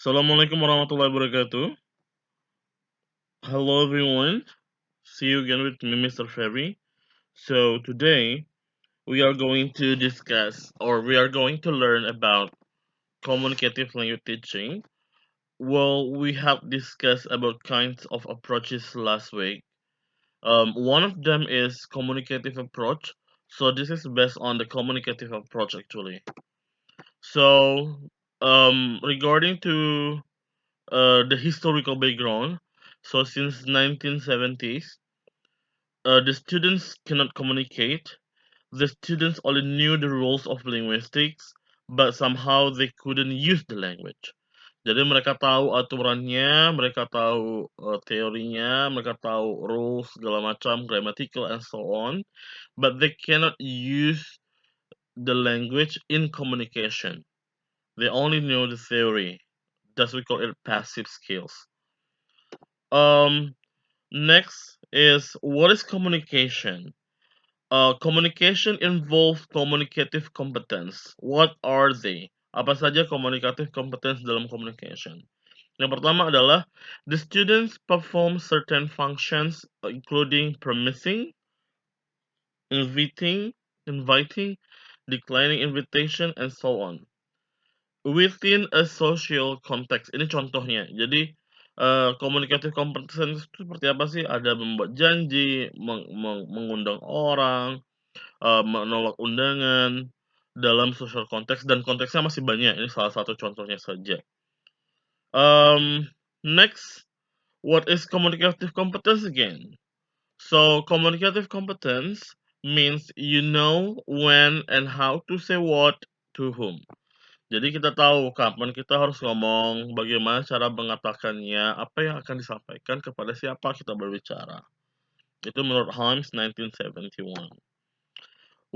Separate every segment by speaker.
Speaker 1: Assalamualaikum warahmatullahi wabarakatuh. Hello everyone. See you again with me, Mr. Ferry. So today we are going to discuss or we are going to learn about communicative language teaching. Well, we have discussed about kinds of approaches last week. One of them is communicative approach. So this is based on the communicative approach actually. So regarding to the historical background. So since 1970s, the students cannot communicate. The students only knew the rules of linguistics, but somehow they couldn't use the language. Jadi mereka tahu aturannya, mereka tahu teorinya, mereka tahu rules segala macam, grammatical and so on, but they cannot use the language in communication. They only know the theory. That's we call it passive skills. Um, Next is what is communication? Communication involves communicative competence. What are they? Apa saja communicative competence dalam communication? Yang pertama adalah the students perform certain functions including promising, inviting, declining invitation, and so on. Within a social context. Ini contohnya. Jadi communicative competence itu seperti apa sih? Ada membuat janji, mengundang orang, menolak undangan dalam social context dan konteksnya masih banyak. Ini salah satu contohnya saja. Next, what is communicative competence again? So communicative competence means you know when and how to say what to whom. Jadi kita tahu kapan kita harus ngomong, bagaimana cara mengatakannya, apa yang akan disampaikan kepada siapa kita berbicara. Itu menurut Holmes 1971.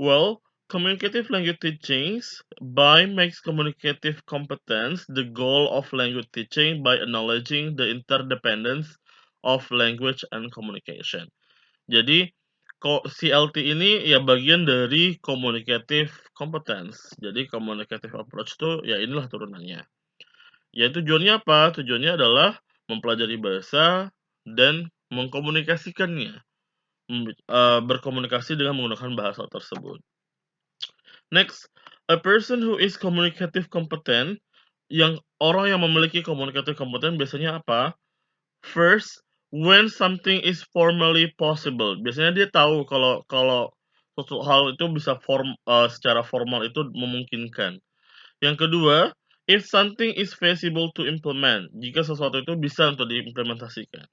Speaker 1: Well, communicative language teachings by makes communicative competence the goal of language teaching by acknowledging the interdependence of language and communication. Jadi CLT ini ya bagian dari communicative competence. Jadi communicative approach itu ya inilah turunannya. Ya tujuannya apa? Tujuannya adalah mempelajari bahasa dan mengkomunikasikannya. Berkomunikasi dengan menggunakan bahasa tersebut. Next, a person who is communicative competent, orang yang memiliki communicative competent biasanya apa? First, when something is formally possible. Biasanya dia tahu kalau suatu hal itu bisa secara formal itu memungkinkan. Yang kedua, if something is feasible to implement. Jika sesuatu itu bisa untuk diimplementasikan.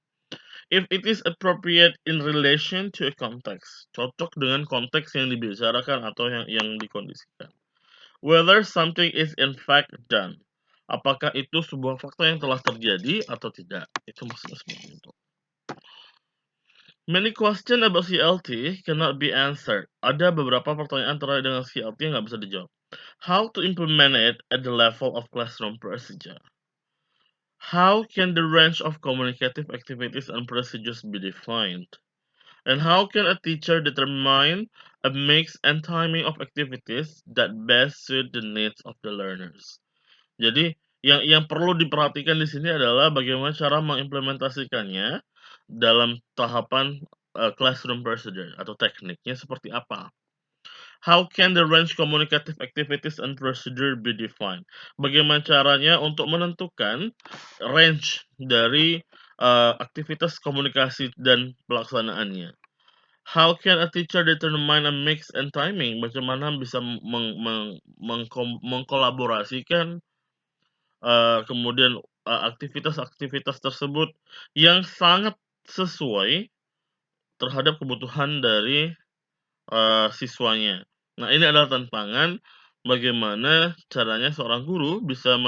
Speaker 1: If it is appropriate in relation to a context. Cocok dengan konteks yang dibicarakan atau yang dikondisikan. Whether something is in fact done. Apakah itu sebuah fakta yang telah terjadi atau tidak? Itu maksudnya seperti itu. Many questions about CLT cannot be answered. Ada beberapa pertanyaan terkait dengan CLT yang nggak bisa dijawab. How to implement it at the level of classroom procedure? How can the range of communicative activities and procedures be defined? And how can a teacher determine a mix and timing of activities that best suit the needs of the learners? Jadi yang perlu diperhatikan di sini adalah bagaimana cara mengimplementasikannya dalam tahapan classroom procedure atau tekniknya seperti apa. How can the range communicative activities and procedure be defined? Bagaimana caranya untuk menentukan range dari aktivitas komunikasi dan pelaksanaannya? How can a teacher determine a mix and timing? Bagaimana bisa mengkolaborasikan kemudian aktivitas-aktivitas tersebut yang sangat sesuai terhadap kebutuhan dari siswanya. Nah, ini adalah tantangan bagaimana caranya seorang guru bisa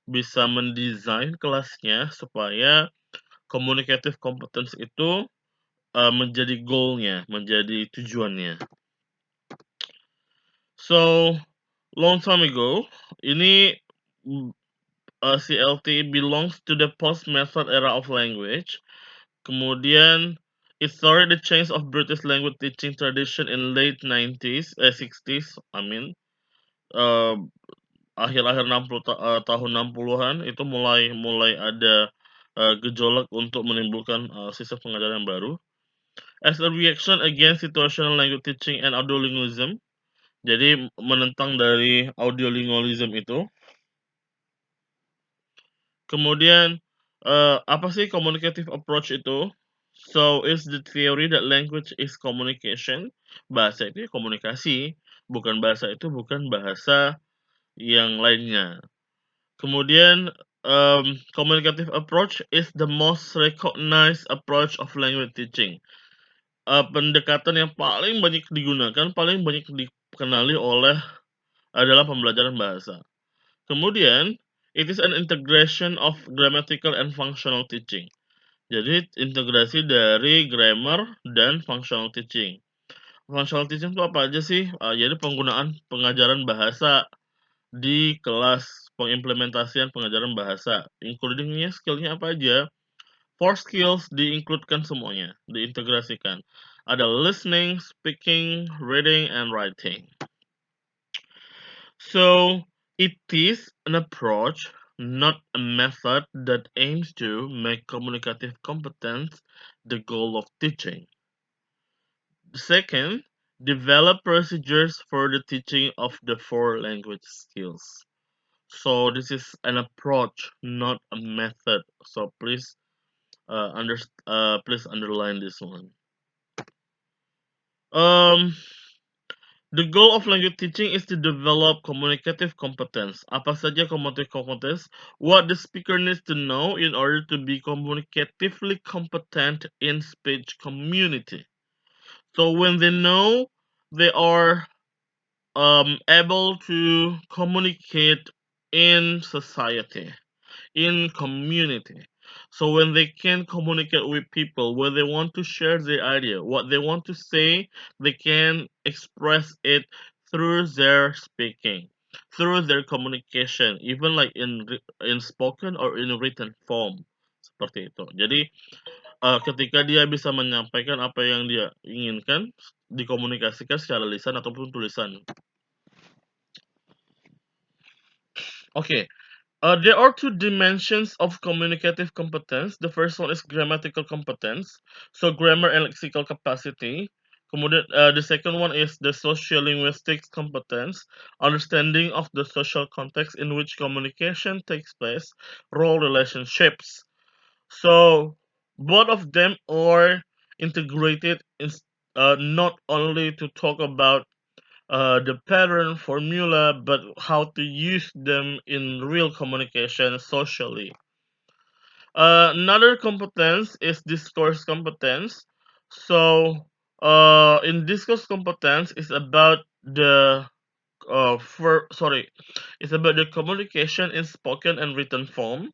Speaker 1: bisa mendesain kelasnya supaya communicative competence itu menjadi goalnya, menjadi tujuannya. So, long time ago, ini CLT belongs to the post-method era of language. Kemudian, it started the change of British language teaching tradition in late 60s, I mean. Uh, akhir-akhir tahun 60-an itu mulai ada gejolak untuk menimbulkan sistem pengajaran yang baru. As a reaction against situational language teaching and audiolingualism, jadi menentang dari audiolingualism itu. Kemudian apa sih communicative approach itu? So is the theory that language is communication. Bahasa itu ya komunikasi, bukan bahasa yang lainnya. Kemudian communicative approach is the most recognized approach of language teaching. Pendekatan yang paling banyak digunakan, paling banyak dikenali oleh adalah pembelajaran bahasa. Kemudian, it is an integration of grammatical and functional teaching. Jadi, integrasi dari grammar dan functional teaching. Functional teaching itu apa aja sih? Jadi penggunaan pengajaran bahasa di kelas, pengimplementasian pengajaran bahasa, including-nya skill-nya apa aja? 4 skills diinkludkan semuanya, diintegrasikan. Ada listening, speaking, reading, and writing. So, it is an approach, not a method, that aims to make communicative competence the goal of teaching. Second, develop procedures for the teaching of the 4 language skills. So this is an approach, not a method. So please please underline this one. Um, the goal of language teaching is to develop communicative competence. Apa saja communicative competence? What the speaker needs to know in order to be communicatively competent in speech community. So when they know, they are able to communicate in society, in community. So when they can communicate with people, when they want to share their idea, what they want to say, they can express it through their speaking, through their communication, even like in spoken or in written form. Seperti itu. Jadi ketika dia bisa menyampaikan apa yang dia inginkan, dikomunikasikan secara lisan ataupun tulisan. Okay. There are 2 dimensions of communicative competence. The first one is grammatical competence, so grammar and lexical capacity. Kemudian, the second one is the sociolinguistics competence, understanding of the social context in which communication takes place, role relationships. So both of them are integrated in, not only to talk about the pattern formula, but how to use them in real communication socially. Another competence is discourse competence. So, in discourse competence, is about the it's about the communication in spoken and written form.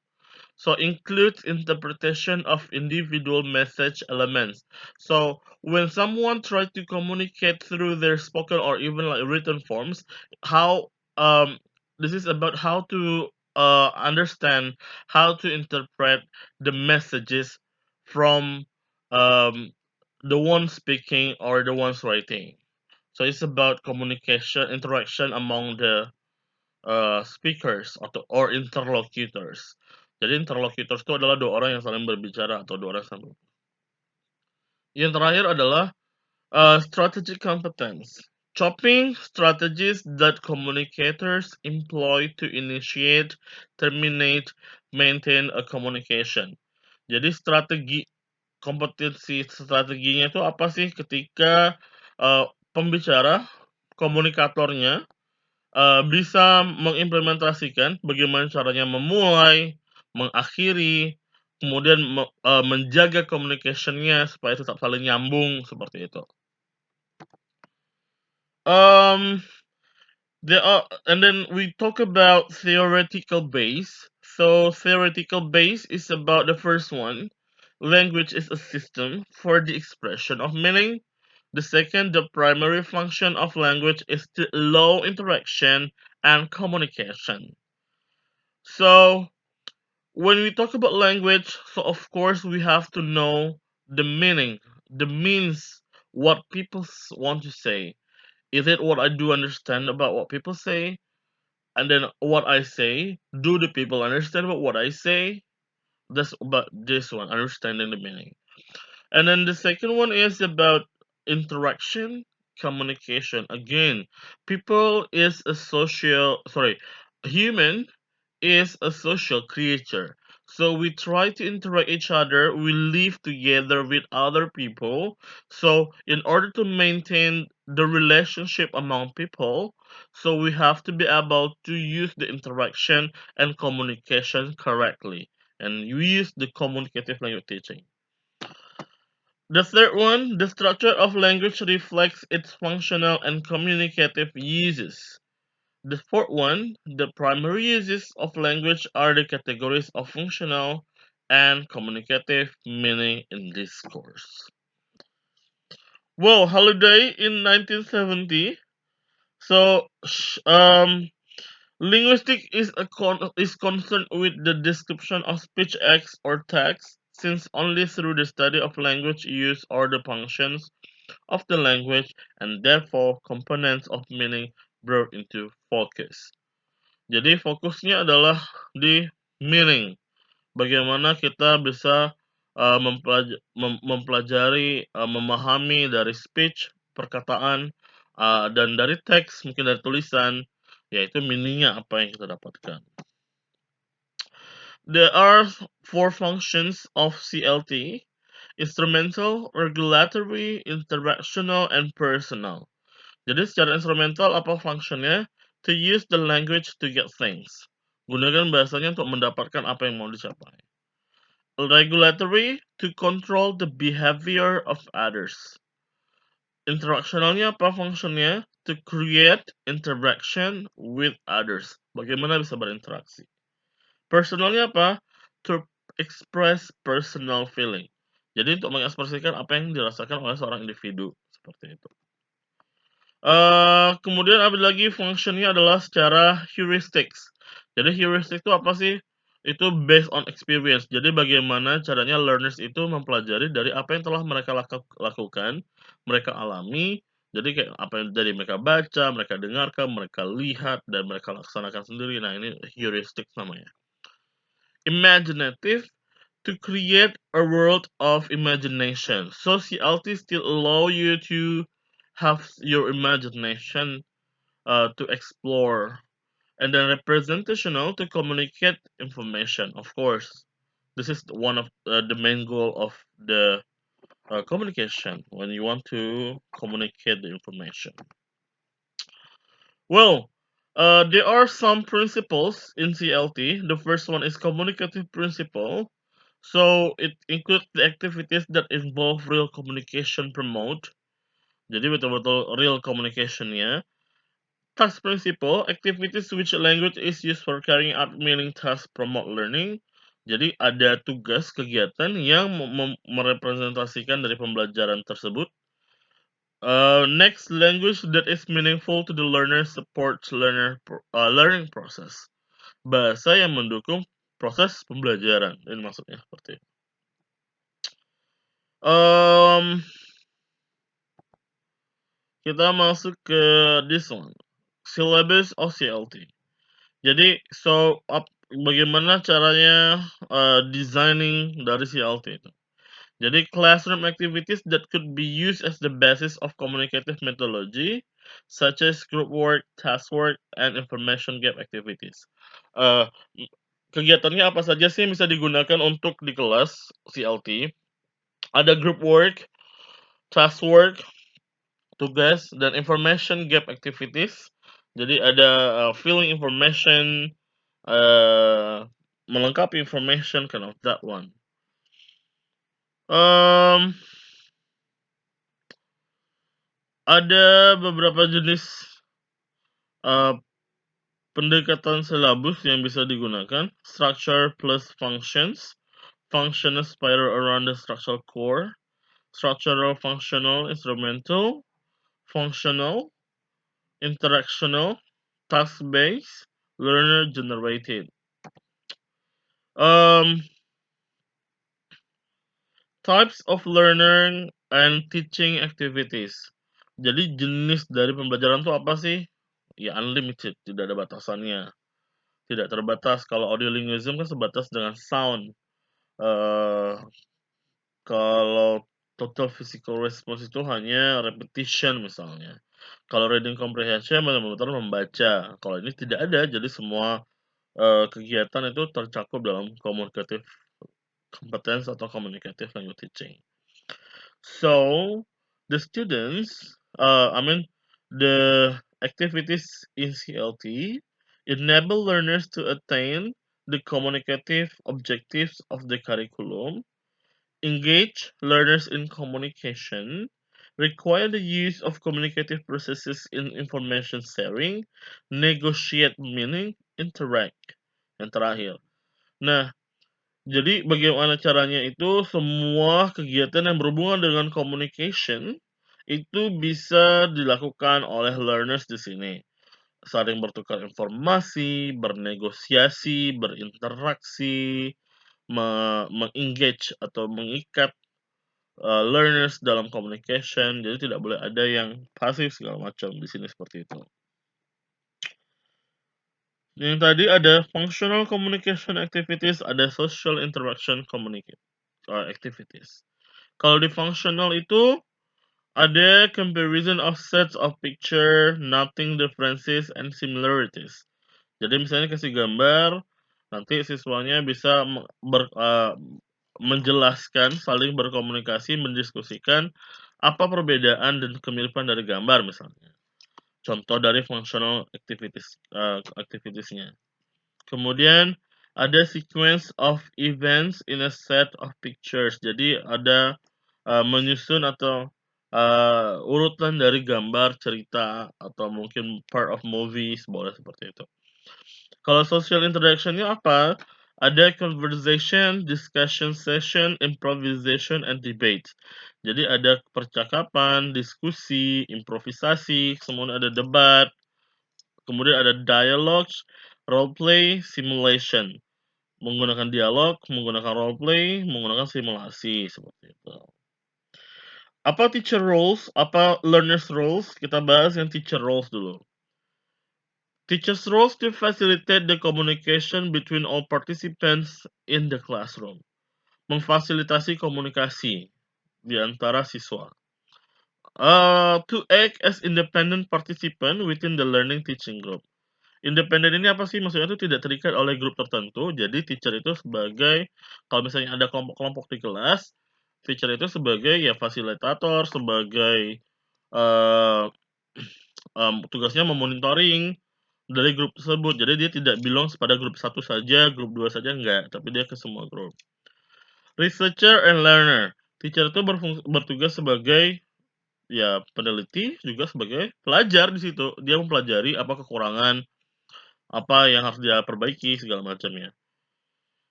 Speaker 1: So includes interpretation of individual message elements. So when someone tries to communicate through their spoken or even like written forms, how this is about how to understand, how to interpret the messages from um, the one speaking or the one's writing. So it's about communication, interaction among the speakers or interlocutors. Jadi interlocutors itu adalah 2 orang yang saling berbicara atau 2 orang yang saling. Yang terakhir adalah strategic competence. Chopping strategies that communicators employ to initiate, terminate, maintain a communication. Jadi kompetensi strateginya itu apa sih ketika pembicara, komunikatornya bisa mengimplementasikan bagaimana caranya memulai, mengakhiri, kemudian menjaga communication-nya supaya tetap saling nyambung seperti itu. And then we talk about theoretical base. So theoretical base is about the first one. Language is a system for the expression of meaning. The second, the primary function of language is to allow interaction and communication. So when we talk about language, so of course we have to know the meaning, the means, what people want to say. Is it what I do understand about what people say? and then what I say, do the people understand what I say? That's about this one, understanding the meaning. And then the second one is about interaction, communication. Again, people is a social, sorry, human is a social creature. So we try to interact each other, we live together with other people. So in order to maintain the relationship among people, so we have to be able to use the interaction and communication correctly. And we use the communicative language teaching. The third one, the structure of language reflects its functional and communicative uses. The fourth one, the primary uses of language are the categories of functional and communicative meaning in discourse. Well, Holiday in 1970. So, linguistic is concerned with the description of speech acts or text, since only through the study of language use or the functions of the language and therefore components of meaning brought into focus. Jadi fokusnya adalah di meaning. Bagaimana kita bisa mempelajari, memahami dari speech, perkataan, dan dari teks, mungkin dari tulisan, yaitu meaningnya apa yang kita dapatkan. There are four functions of CLT: instrumental, regulatory, interactional, and personal. Jadi secara instrumental apa fungsinya? To use the language to get things. Gunakan bahasanya untuk mendapatkan apa yang mau dicapai. Regulatory, to control the behavior of others. Interactionalnya apa fungsinya? To create interaction with others. Bagaimana bisa berinteraksi. Personalnya apa? To express personal feeling. Jadi untuk mengekspresikan apa yang dirasakan oleh seorang individu. Seperti itu. Kemudian ada lagi fungsinya adalah secara heuristics. Jadi heuristic itu apa sih? Itu based on experience. Jadi bagaimana caranya learners itu mempelajari dari apa yang telah mereka lakukan, mereka alami. Jadi kayak apa yang dari mereka baca, mereka dengarkan, mereka lihat, dan mereka laksanakan sendiri. Nah, ini heuristic namanya. Imaginative, to create a world of imagination. So CLT still allow you to have your imagination to explore, and then representational, to communicate information. Of course, this is one of the main goal of the communication when you want to communicate the information. Well, there are some principles in CLT. The first one is communicative principle. So it includes the activities that involve real communication promote. Jadi betul-betul real communication ya. Task principle, activities which language is used for carrying out meaning tasks promote learning. Jadi ada tugas kegiatan yang merepresentasikan dari pembelajaran tersebut. Next, language that is meaningful to the learner supports learning process. Bahasa yang mendukung proses pembelajaran. Ini maksudnya seperti itu. Kita masuk ke this one, syllabus of CLT. Jadi, bagaimana caranya designing dari CLT itu? Jadi, classroom activities that could be used as the basis of communicative methodology, such as group work, task work, and information gap activities. Uh, Kegiatannya apa saja sih yang bisa digunakan untuk di kelas CLT? Ada group work, task work, tugas, dan information gap activities. Jadi ada filling information, melengkapi information, kind of that one. Ada beberapa jenis pendekatan silabus yang bisa digunakan. Structure plus functions. Functional spiral around the structural core. Structural, functional, instrumental. Functional, interactional, task-based, learner-generated. Types of learning and teaching activities. Jadi jenis dari pembelajaran itu apa sih? ya unlimited, tidak ada batasannya, tidak terbatas. Kalau audiolinguism kan sebatas dengan sound. Eh, Kalau total physical response itu hanya repetition misalnya. Kalau reading comprehension benar-benar membaca. Kalau ini tidak ada, jadi semua kegiatan itu tercakup dalam communicative competence atau communicative language teaching. So the students, the activities in CLT enable learners to attain the communicative objectives of the curriculum, engage learners in communication, require the use of communicative processes in information sharing, negotiate meaning, interact. Yang terakhir. Nah, jadi bagaimana caranya itu semua kegiatan yang berhubungan dengan communication itu bisa dilakukan oleh learners di sini. Saling bertukar informasi, bernegosiasi, berinteraksi, mengengage atau mengikat learners dalam communication. Jadi tidak boleh ada yang pasif segala macam di sini seperti itu. Yang tadi ada functional communication activities, ada social interaction activities. Kalau di functional itu ada comparison of sets of picture, noting differences and similarities. Jadi misalnya kasih gambar, nanti siswanya bisa menjelaskan, saling berkomunikasi, mendiskusikan apa perbedaan dan kemiripan dari gambar misalnya. Contoh dari functional activitiesnya. Kemudian ada sequence of events in a set of pictures. Jadi ada menyusun atau urutan dari gambar, cerita, atau mungkin part of movies, boleh seperti itu. Kalau social interaction-nya apa? Ada conversation, discussion session, improvisation, and debate. Jadi ada percakapan, diskusi, improvisasi, kemudian ada debat, kemudian ada dialogues, role play, simulation. Menggunakan dialog, menggunakan role play, menggunakan simulasi seperti itu. Apa teacher roles, apa learners roles? Kita bahas yang teacher roles dulu. Teacher's roles to facilitate the communication between all participants in the classroom. Memfasilitasi komunikasi di antara siswa. To act as independent participant within the learning teaching group. Independen ini apa sih? Maksudnya itu tidak terikat oleh grup tertentu. Jadi teacher itu sebagai, kalau misalnya ada kelompok-kelompok di kelas, teacher itu sebagai ya fasilitator, sebagai tugasnya memonitoring dari grup tersebut. Jadi dia tidak belong pada grup satu saja, grup 2 saja enggak, tapi dia ke semua grup. Researcher and learner. Teacher itu bertugas sebagai ya peneliti, juga sebagai pelajar di situ. Dia mempelajari apa kekurangan, apa yang harus dia perbaiki segala macamnya.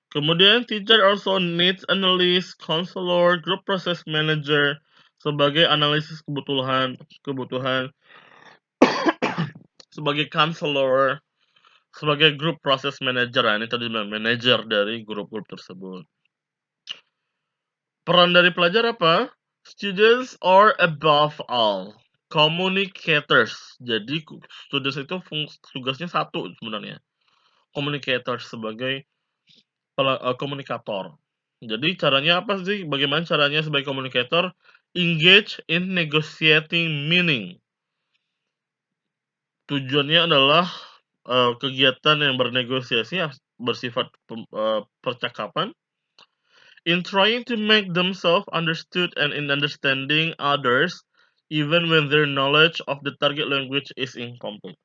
Speaker 1: Kemudian teacher also needs analyst, counselor, group process manager sebagai analisis kebutuhan sebagai counselor, sebagai group process manager. Nah, ini tadi bilang manager dari grup-grup tersebut. Peran dari pelajar apa? Students are above all communicators. Jadi students itu tugasnya satu sebenarnya. Communicators sebagai komunikator. Jadi caranya apa sih? Bagaimana caranya sebagai komunikator? Engage in negotiating meaning. Tujuannya adalah kegiatan yang bernegosiasi bersifat percakapan, in trying to make themselves understood and in understanding others, even when their knowledge of the target language is incomplete.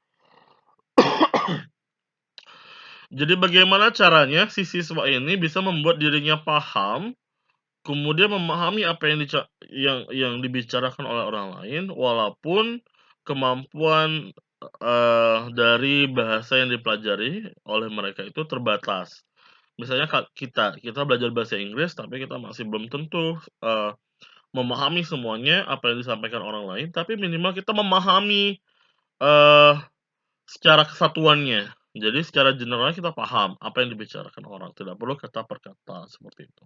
Speaker 1: Jadi bagaimana caranya si siswa ini bisa membuat dirinya paham, kemudian memahami apa yang dibicarakan oleh orang lain, walaupun kemampuan dari bahasa yang dipelajari oleh mereka itu terbatas. Misalnya kita belajar bahasa Inggris, tapi kita masih belum tentu memahami semuanya apa yang disampaikan orang lain, tapi minimal kita memahami secara kesatuannya. Jadi secara general kita paham apa yang dibicarakan orang, tidak perlu kata per kata seperti itu.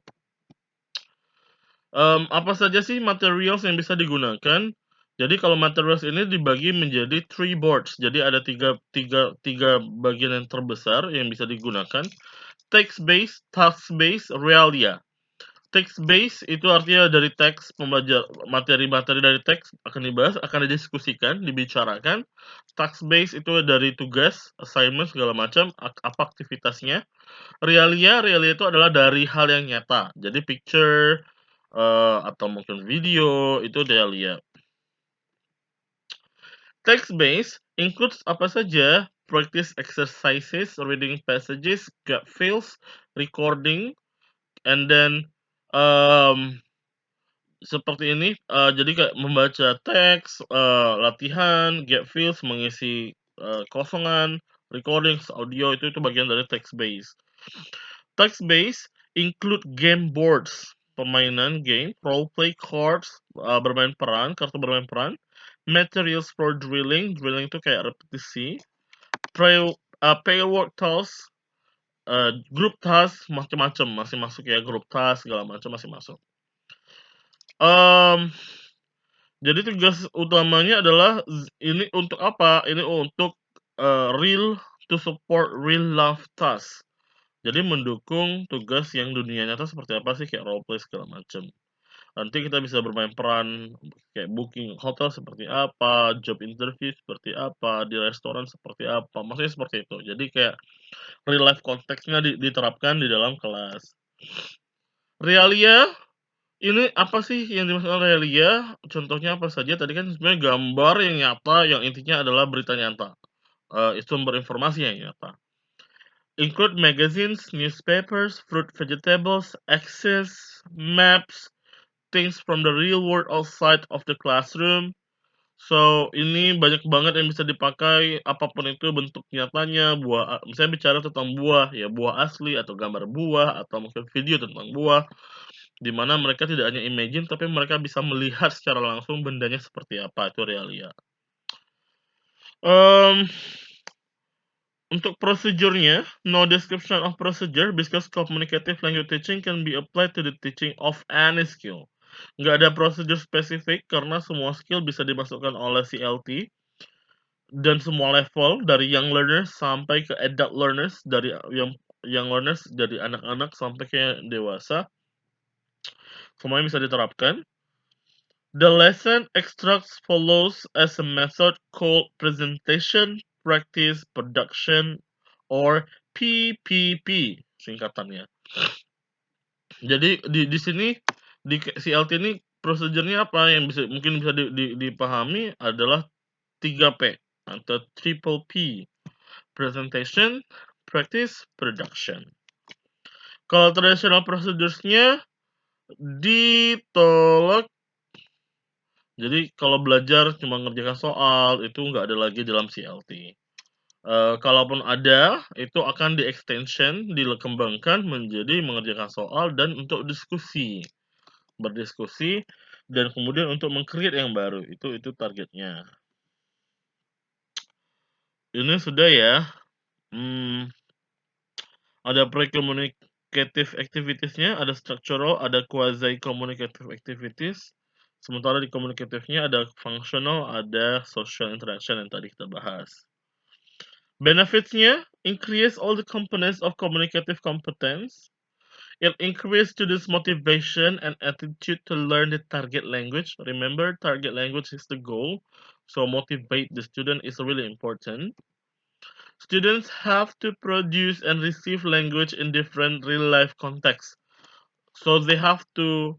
Speaker 1: Apa saja sih materials yang bisa digunakan? Jadi kalau materials ini dibagi menjadi 3 boards. Jadi ada tiga bagian yang terbesar yang bisa digunakan. Text based, task based, realia. Text based itu artinya dari teks materi-materi dari teks akan dibahas, akan didiskusikan, dibicarakan. Task based itu dari tugas, assignment segala macam, apa aktivitasnya. Realia itu adalah dari hal yang nyata. Jadi picture atau mungkin video itu realia. Text-based includes apa saja? Practice exercises, reading passages, gap fills, recording, and then um, seperti ini. Jadi kayak membaca teks, latihan, gap fills, mengisi kosongan, recordings, audio itu bagian dari text-based. Text-based include game boards, permainan game, role play cards, bermain peran, kartu bermain peran, materials for drilling, drilling itu kayak repetisi, pair work tasks, group task, macam-macam masih masuk ya, group task segala macam masih masuk. Jadi tugas utamanya adalah ini untuk apa? Ini untuk real to support real life task. Jadi mendukung tugas yang dunia nyata seperti apa sih, kayak role play segala macam. Nanti kita bisa bermain peran kayak booking hotel seperti apa, job interview seperti apa, di restoran seperti apa. Maksudnya seperti itu. Jadi kayak real life konteksnya diterapkan di dalam kelas. Realia ini apa sih yang dimaksud realia? Contohnya apa saja? Tadi kan sebenarnya gambar yang nyata, yang intinya adalah berita nyata. Sumber informasi yang nyata. Include magazines, newspapers, fruit, vegetables, access, maps, things from the real world outside of the classroom. So, ini banyak banget yang bisa dipakai, apapun itu bentuk nyatanya, buah, misalnya bicara tentang buah, ya buah asli, atau gambar buah, atau mungkin video tentang buah, di mana mereka tidak hanya imagine, tapi mereka bisa melihat secara langsung bendanya seperti apa, itu realia. Untuk prosedurnya, no description of procedure because communicative language teaching can be applied to the teaching of any skill. Nggak ada prosedur spesifik karena semua skill bisa dimasukkan oleh CLT dan semua level dari young learners sampai ke adult learners, dari young learners dari anak-anak sampai ke dewasa, semuanya bisa diterapkan. The lesson extracts follows as a method called presentation, practice, production, or PPP singkatannya. Jadi di sini di CLT ini prosedurnya apa yang mungkin bisa dipahami adalah 3P atau triple P. Presentation, practice, production. Kalau traditional procedures-nya ditolak. Jadi kalau belajar cuma ngerjakan soal itu nggak ada lagi dalam CLT. Kalaupun ada, itu akan di-extension, dikembangkan menjadi mengerjakan soal dan untuk diskusi. Berdiskusi dan kemudian untuk meng-create yang baru. Itu targetnya. Ini sudah ya. Ada pre-communicative activities-nya, ada structural, ada quasi-communicative activities. Sementara di communicative-nya ada functional, ada social interaction yang tadi kita bahas. Benefits-nya, increase all the components of communicative competence. It increases students' motivation and attitude to learn the target language. Remember, target language is the goal. So motivate the student is really important. Students have to produce and receive language in different real-life contexts. So they have to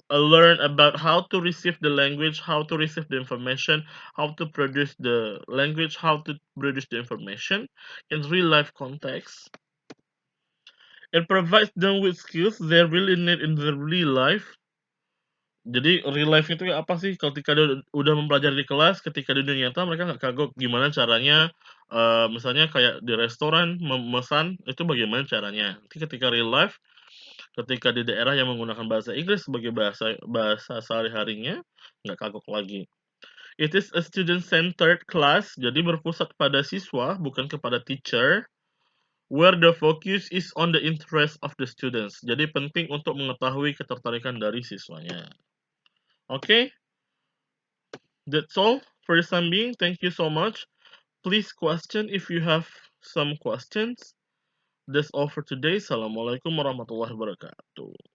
Speaker 1: learn about how to receive the language, how to receive the information, how to produce the language, how to produce the information in real-life context. It provides them with skills they really need in their real life. Jadi real life itu apa sih? Ketika udah mempelajari di kelas, ketika di dunia nyata mereka nggak kagok gimana caranya, misalnya kayak di restoran memesan itu bagaimana caranya. Nanti ketika real life, ketika di daerah yang menggunakan bahasa Inggris sebagai bahasa sehari-harinya, nggak kagok lagi. It is a student-centered class, jadi berpusat pada siswa bukan kepada teacher. Where the focus is on the interest of the students. Jadi penting untuk mengetahui ketertarikan dari siswanya. Oke? That's all for the time being. Thank you so much. Please question if you have some questions. That's all for today. Assalamualaikum warahmatullahi wabarakatuh.